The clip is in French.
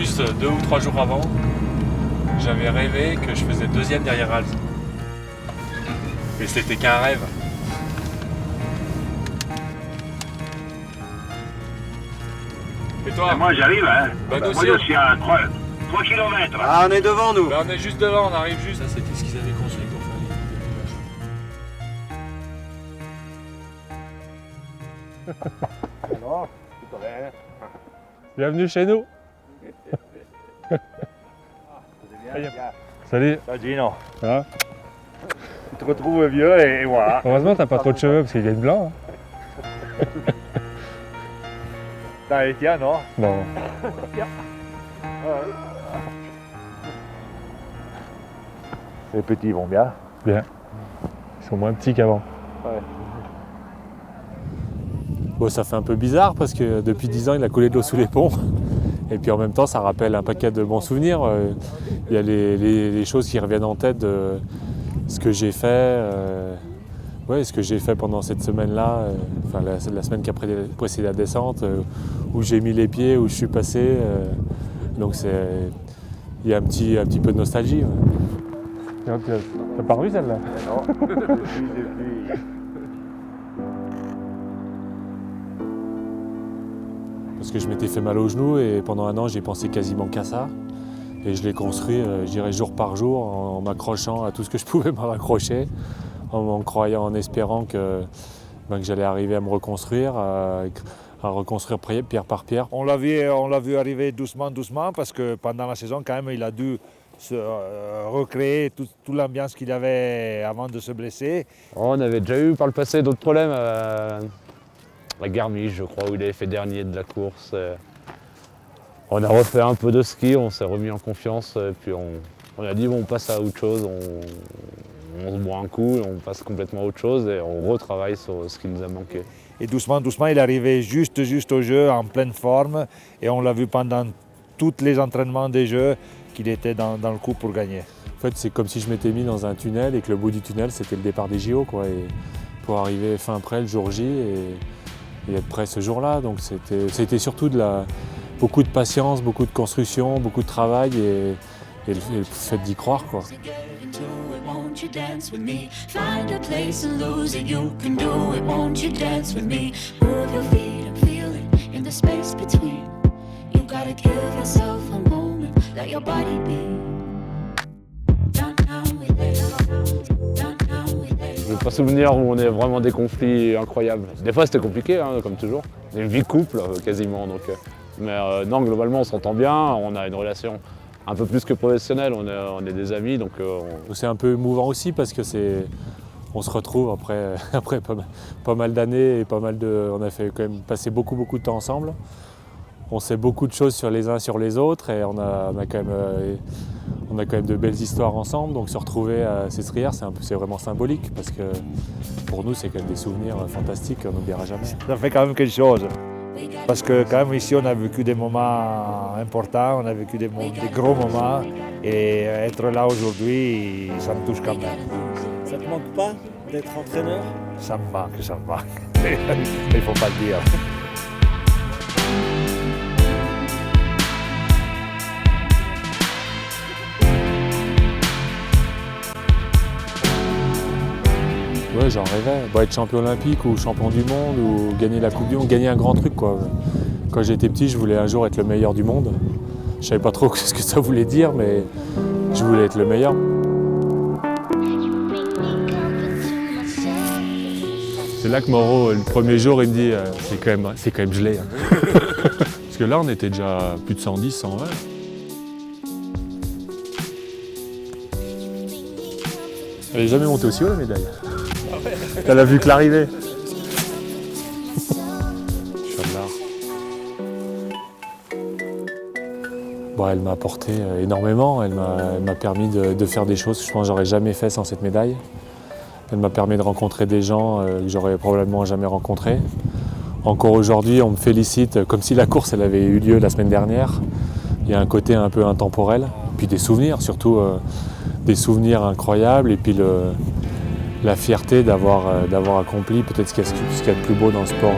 plus, 2 ou 3 jours avant, j'avais rêvé que je faisais deuxième derrière Alves. Mais c'était qu'un rêve. Et toi? Moi j'arrive, hein. Bah, nous Moi aussi. je suis à 3 km. Ah, on est devant nous. Bah, on est juste devant, on arrive juste. Ça, c'était ce qu'ils avaient construit pour faire les Non, tutto bene. Bienvenue chez nous. Salut. Ciao Gino. Ça va? Tu te retrouves vieux et voilà. Heureusement, t'as pas trop de cheveux parce qu'ils viennent blancs. T'as les tiens, non? Non. Les petits vont bien. Bien. Ils sont moins petits qu'avant. Ouais. Bon, ça fait un peu bizarre parce que depuis 10 ans, il a coulé de l'eau sous les ponts. Et puis en même temps, ça rappelle un paquet de bons souvenirs. Il y a les choses qui reviennent en tête de ce que j'ai fait. Ce que j'ai fait pendant cette semaine-là, la semaine qui a précédé la descente, où j'ai mis les pieds, où je suis passé. Donc il y a un petit peu de nostalgie. Ouais. T'as pas revu celle-là? Non, depuis. Parce que je m'étais fait mal au genou et pendant un an, j'ai pensé quasiment qu'à ça. Et je l'ai construit, je dirais, jour par jour, en m'accrochant à tout ce que je pouvais me raccrocher, en croyant, en espérant que j'allais arriver à me reconstruire, à reconstruire pierre par pierre. On l'a vu arriver doucement parce que pendant la saison, quand même, il a dû se recréer toute l'ambiance qu'il avait avant de se blesser. On avait déjà eu par le passé d'autres problèmes. La Garmisch, je crois, où il avait fait dernier de la course. On a refait un peu de ski, on s'est remis en confiance, puis on a dit bon, on passe à autre chose, on se boit un coup, on passe complètement à autre chose et on retravaille sur ce qui nous a manqué. Et doucement, il est arrivé juste au jeu, en pleine forme, et on l'a vu pendant tous les entraînements des Jeux qu'il était dans le coup pour gagner. En fait, c'est comme si je m'étais mis dans un tunnel et que le bout du tunnel, c'était le départ des JO, quoi. Et pour arriver fin prêt le jour J et être prêt ce jour-là. Donc c'était surtout beaucoup de patience, beaucoup de construction, beaucoup de travail et le fait d'y croire, quoi. Je n'ai pas souvenir où on ait vraiment des conflits incroyables. Des fois c'était compliqué, hein, comme toujours. Une vie de couple quasiment. Mais non, globalement on s'entend bien, on a une relation un peu plus que professionnelle, on est des amis. Donc c'est un peu émouvant aussi parce que on se retrouve après pas mal d'années et on a fait quand même passer beaucoup de temps ensemble. On sait beaucoup de choses sur les uns sur les autres et on a quand même de belles histoires ensemble. Donc se retrouver à Sestrières, c'est vraiment symbolique parce que pour nous c'est quand même des souvenirs fantastiques qu'on n'oubliera jamais. Ça fait quand même quelque chose. Parce que quand même ici on a vécu des moments importants, on a vécu des gros moments et être là aujourd'hui, ça me touche quand même. Ça te manque pas d'être entraîneur? Ça me manque. Il faut pas le dire. Ouais, j'en rêvais. Être champion olympique ou champion du monde ou gagner la Coupe du Monde, gagner un grand truc, quoi. Quand j'étais petit, je voulais un jour être le meilleur du monde. Je savais pas trop ce que ça voulait dire, mais je voulais être le meilleur. C'est là que Moreau, le premier jour, il me dit c'est quand même gelé. Hein. Parce que là, on était déjà plus de 110, 120. Elle n'est jamais montée aussi haut, la médaille. Elle a vu que l'arrivée. Bon, elle m'a apporté énormément. Elle m'a permis de faire des choses que je pense que j'aurais jamais fait sans cette médaille. Elle m'a permis de rencontrer des gens que j'aurais probablement jamais rencontrés. Encore aujourd'hui, on me félicite comme si la course elle avait eu lieu la semaine dernière. Il y a un côté un peu intemporel. Puis des souvenirs, surtout des souvenirs incroyables. Et puis la fierté d'avoir accompli peut-être ce qu'il y a de plus beau dans le sport.